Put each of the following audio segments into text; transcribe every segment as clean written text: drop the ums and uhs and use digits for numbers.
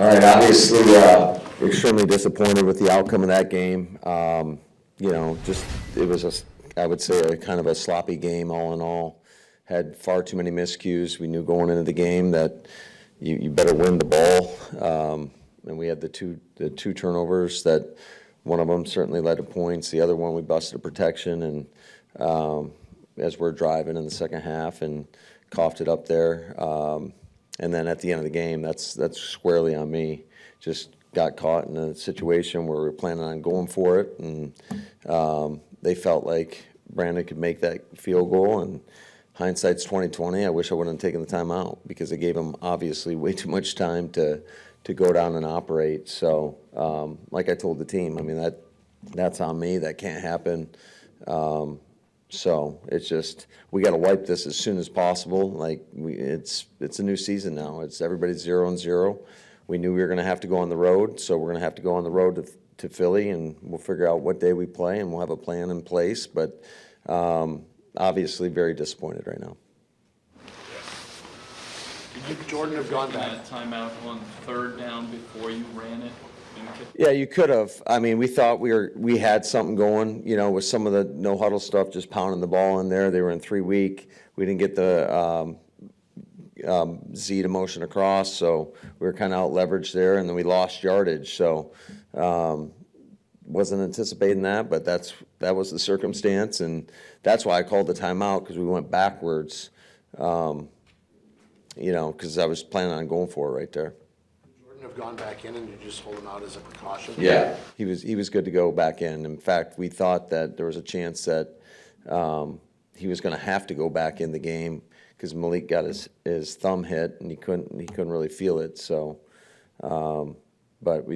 All right, obviously, extremely disappointed with the outcome of that game. Just, it was I would say, a kind of a sloppy game all in all. Had far too many miscues. We knew going into the game that you better win the ball. And we had the two turnovers that one of them certainly led to points. The other one, we busted a protection, and as we're driving in the second half and coughed it up there. And then at the end of the game, that's squarely on me. Just got caught in a situation where we were planning on going for it, and they felt like Brandon could make that field goal. And hindsight's 20/20. I wish I wouldn't have taken the time out because it gave him obviously way too much time to go down and operate. So, like I told the team, I mean that's on me. That can't happen. So it's just we got to wipe this as soon as possible. Like it's a new season now. It's everybody's 0-0. We knew we were going to have to go on the road, so we're going to have to go on the road to Philly, and we'll figure out what day we play, and we'll have a plan in place. But obviously, very disappointed right now. Could you, Jordan, have gone back? That timeout on third down before you ran it? Yeah, you could have. I mean, we thought we had something going, with some of the no huddle stuff, just pounding the ball in there. They were in 3-week. We didn't get the Z to motion across, so we were kind of out leveraged there, and then we lost yardage. So wasn't anticipating that, but that was the circumstance, and that's why I called the timeout, because we went backwards. Because I was planning on going for it right there. Have gone back in and you just hold him out as a precaution? Yeah, he was good to go back in. In fact, we thought that there was a chance that he was going to have to go back in the game because Malik got his thumb hit and he couldn't really feel it. So, but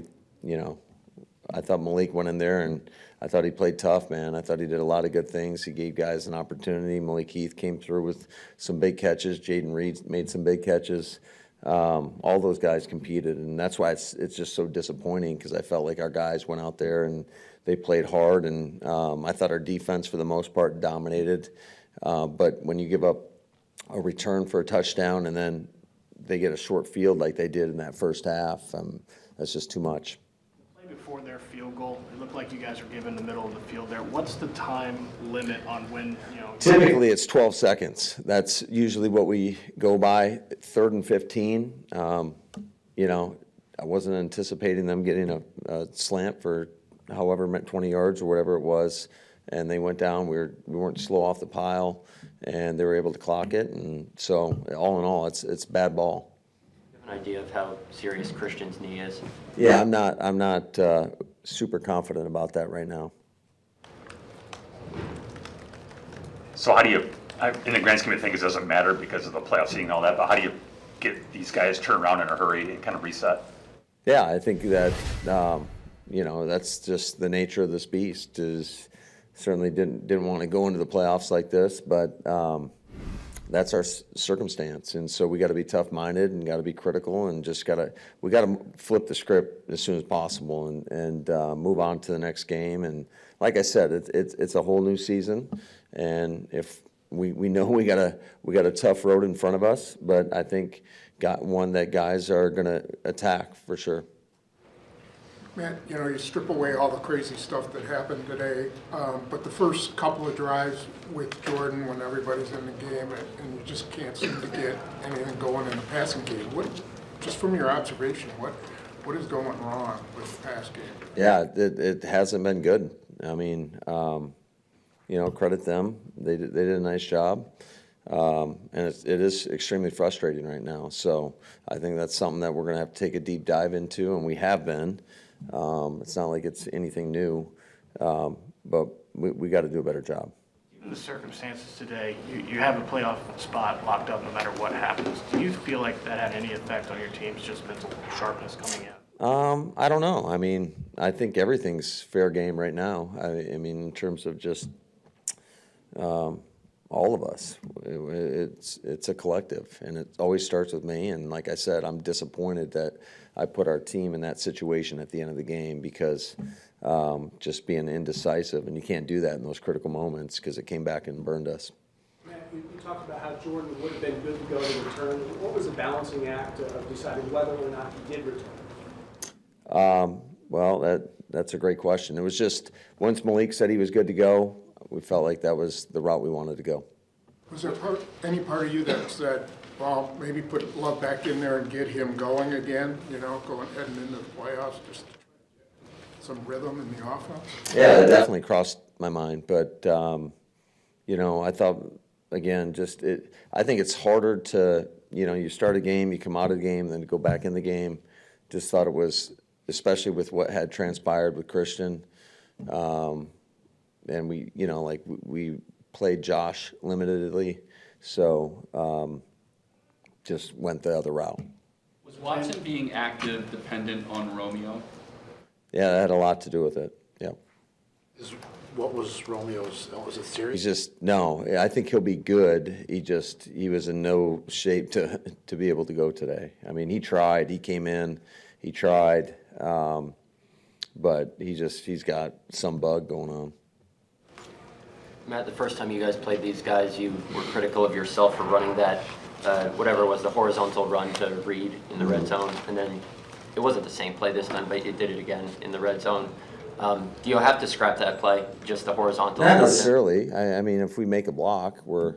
I thought Malik went in there and I thought he played tough, man. I thought he did a lot of good things. He gave guys an opportunity. Malik Heath came through with some big catches. Jaden Reed made some big catches. All those guys competed, and that's why it's just so disappointing because I felt like our guys went out there and they played hard, and I thought our defense for the most part dominated. But when you give up a return for a touchdown and then they get a short field like they did in that first half, that's just too much. Before their field goal, it looked like you guys were given the middle of the field there. What's the time limit on when, Typically, it's 12 seconds. That's usually what we go by. 3rd and 15. I wasn't anticipating them getting a slant for however 20 yards or whatever it was, and they went down. We weren't slow off the pile, and they were able to clock it. And so, all in all, it's bad ball. An idea of how serious Christian's knee is? Yeah, I'm not super confident about that right now. So how do you, in the grand scheme of things, it doesn't matter because of the playoff seeding and all that, but how do you get these guys turned around in a hurry and kind of reset? Yeah, I think that, that's just the nature of this beast. Is certainly didn't want to go into the playoffs like this, but that's our circumstance, and so we got to be tough-minded and got to be critical, and we got to flip the script as soon as possible and move on to the next game. And like I said, it's a whole new season, and if we know we got a tough road in front of us, but I think got one that guys are going to attack for sure. Matt, you strip away all the crazy stuff that happened today, but the first couple of drives with Jordan when everybody's in the game and you just can't seem to get anything going in the passing game. Just from your observation, what is going wrong with the pass game? Yeah, it hasn't been good. I mean, credit them. They did a nice job. And it is extremely frustrating right now. So I think that's something that we're going to have to take a deep dive into, and we have been. It's not like it's anything new, but we got to do a better job. Given the circumstances today, you have a playoff spot locked up no matter what happens. Do you feel like that had any effect on your team's just mental sharpness coming out? I don't know. I mean, I think everything's fair game right now. I mean, in terms of just all of us, it's a collective, and it always starts with me. And like I said, I'm disappointed that I put our team in that situation at the end of the game because just being indecisive, and you can't do that in those critical moments because it came back and burned us. Matt, you talked about how Jordan would have been good to go to return. What was the balancing act of deciding whether or not he did return? Well, that's a great question. It was just, once Malik said he was good to go, we felt like that was the route we wanted to go. Was there any part of you that said, well, maybe put Love back in there and get him going again, heading into the playoffs, just some rhythm in the offense? Yeah, that definitely crossed my mind, but, I thought, again, I think it's harder to, you start a game, you come out of the game, then go back in the game. Just thought it was, especially with what had transpired with Christian, and we played Josh limitedly, so just went the other route. Was Watson being active dependent on Romeo? Yeah, that had a lot to do with it, yeah. What was Romeo's, was it serious? No, I think he'll be good. He was in no shape to be able to go today. I mean, he tried, he came in, he tried, but he's got some bug going on. Matt, the first time you guys played these guys, you were critical of yourself for running that, whatever it was, the horizontal run to Reed in the red zone, and then it wasn't the same play this time, but you did it again in the red zone. Do you have to scrap that play, just the horizontal? Not necessarily. I mean, if we make a block, we're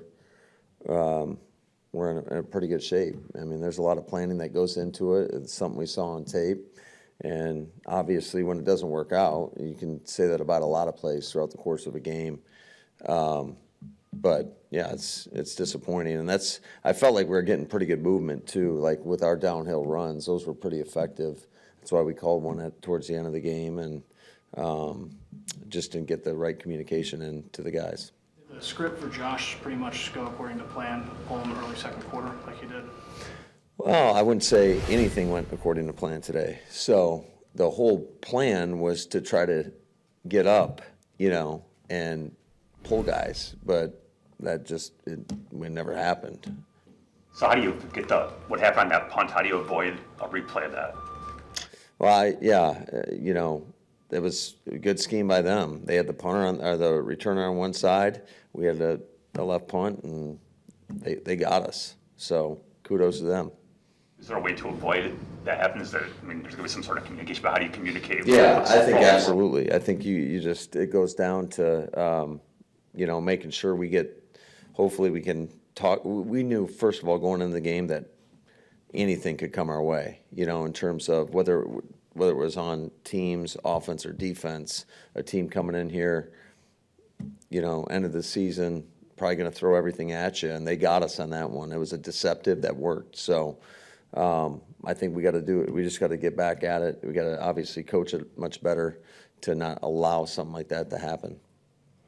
in a pretty good shape. I mean, there's a lot of planning that goes into it. It's something we saw on tape. And obviously, when it doesn't work out, you can say that about a lot of plays throughout the course of a game. But yeah, it's disappointing, and I felt like we were getting pretty good movement too. Like with our downhill runs, those were pretty effective. That's why we called one towards the end of the game, and just didn't get the right communication into the guys. The script for Josh pretty much go according to plan, pull him early second quarter like you did. Well, I wouldn't say anything went according to plan today. So the whole plan was to try to get up, and pull guys, but that it never happened. So how do you get what happened on that punt? How do you avoid a replay of that? Well, it was a good scheme by them. They had the punter or the returner on one side. We had the left punt, and they got us. So kudos to them. Is there a way to avoid that happening? There's going to be some sort of communication, but how do you communicate? Yeah, I think absolutely. I think it goes down to, making sure hopefully we can talk. We knew, first of all, going into the game that anything could come our way, in terms of whether it was on teams, offense or defense. A team coming in here, end of the season, probably going to throw everything at you, and they got us on that one. It was a deceptive that worked. So I think we got to do it. We just got to get back at it. We got to obviously coach it much better to not allow something like that to happen.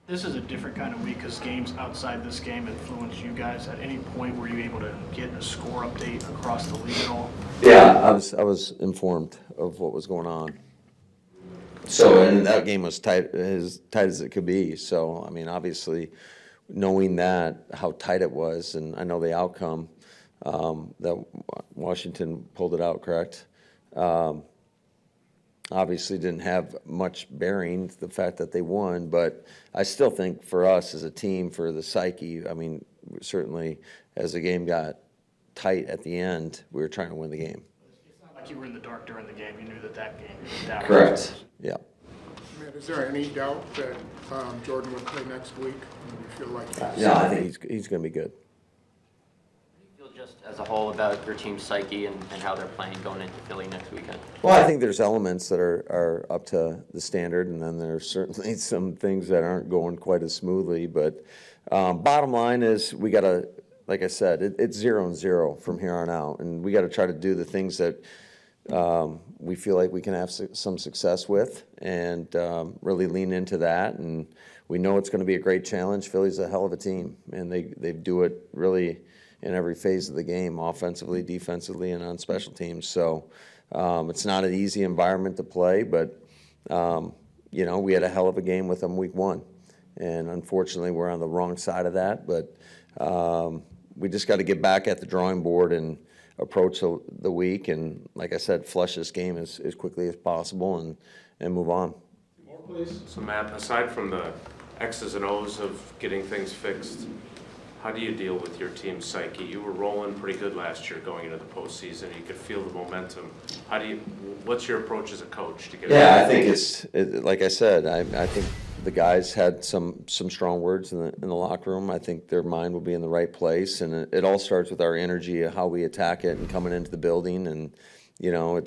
This is a different kind of week because games outside this game influence you guys. At any point, were you able to get a score update across the league at all? Yeah, I was informed of what was going on. So, and that game was as tight as it could be. So, I mean, obviously, knowing that, how tight it was, and I know the outcome, that Washington pulled it out, correct? Obviously didn't have much bearing, the fact that they won, but I still think for us as a team, for the psyche, I mean, certainly as the game got tight at the end, we were trying to win the game. It's not like you were in the dark during the game. You knew that game was down. Correct. Yeah. Matt, is there any doubt that Jordan would play next week? Do you feel like Yeah, I think he's going to be good. Just as a whole about your team's psyche and how they're playing going into Philly next weekend? Well, I think there's elements that are up to the standard, and then there's certainly some things that aren't going quite as smoothly. But bottom line is we got to, like I said, it's 0-0 from here on out, and we got to try to do the things that we feel like we can have some success with, and really lean into that. And we know it's going to be a great challenge. Philly's a hell of a team, and they do it really in every phase of the game, offensively, defensively, and on special teams. So it's not an easy environment to play, but, we had a hell of a game with them week one. And unfortunately, we're on the wrong side of that. But we just got to get back at the drawing board and approach the week. And like I said, flush this game as quickly as possible and move on. So Matt, aside from the X's and O's of getting things fixed, How do you deal with your team's psyche? You were rolling pretty good last year going into the postseason. You could feel the momentum. What's your approach as a coach to get? Yeah, I think like I said, I think the guys had some strong words in the locker room. I think their mind will be in the right place, and it all starts with our energy, how we attack it, and coming into the building. And you know,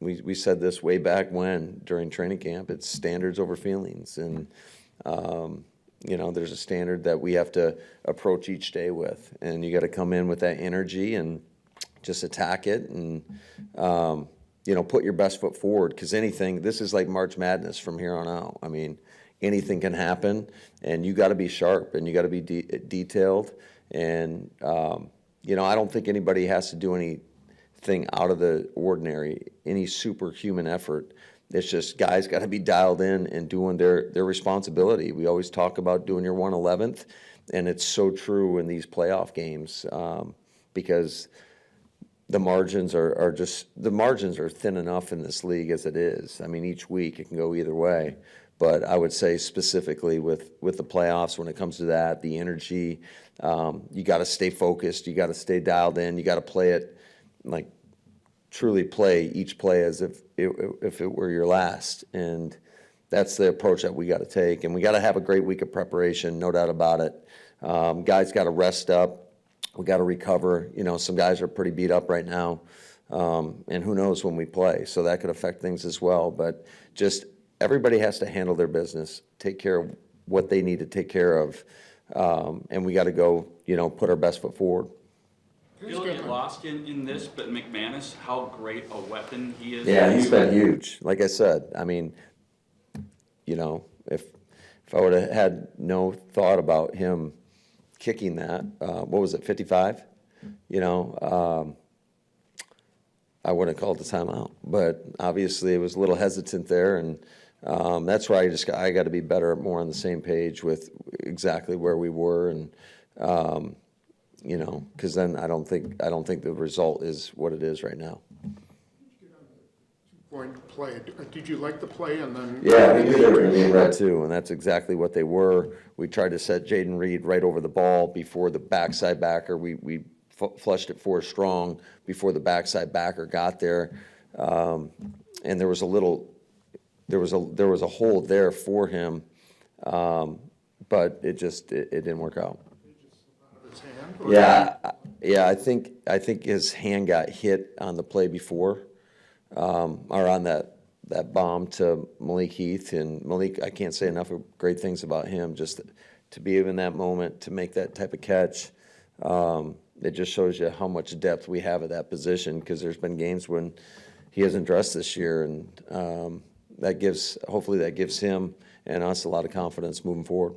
we said this way back when during training camp. It's standards over feelings, and you know, there's a standard that we have to approach each day with, and you got to come in with that energy and just attack it, and you know, put your best foot forward, because this is like March Madness from here on out. I mean, anything can happen, and you got to be sharp, and you got to be detailed, and you know, I don't think anybody has to do anything out of the ordinary, any superhuman effort. It's just guys got to be dialed in and doing their responsibility. We always talk about doing your 1/11th, and it's so true in these playoff games, because the margins are thin enough in this league as it is. I mean, each week it can go either way. But I would say specifically with the playoffs, when it comes to that, the energy, you got to stay focused, you got to stay dialed in, you got to play it like truly play each play as if it were your last. And that's the approach that we got to take. And we got to have a great week of preparation, no doubt about it. Guys got to rest up. We got to recover. You know, some guys are pretty beat up right now. And who knows when we play. So that could affect things as well. But just everybody has to handle their business, take care of what they need to take care of. And we got to go, you know, put our best foot forward. You'll get lost in this, but McManus, how great a weapon he is. Yeah, he's been huge. Like I said, I mean, you know, if I would have had no thought about him kicking that, what was it, 55? You know, I wouldn't have called the timeout. But obviously, it was a little hesitant there, and that's why I got to be better, more on the same page with exactly where we were, and you know, because then I don't think the result is what it is right now. Point play. Did you like the play? And then Yeah, we knew they were going to be red too, and that's exactly what they were. We tried to set Jaden Reed right over the ball before the backside backer. We flushed it for strong before the backside backer got there, and there was a hole there for him, but it didn't work out. his hand? Yeah. I think his hand got hit on the play before, or on that bomb to Malik Heath. And Malik, I can't say enough of great things about him. Just to be in that moment, to make that type of catch, it just shows you how much depth we have at that position. Because there's been games when he hasn't dressed this year, and hopefully that gives him and us a lot of confidence moving forward.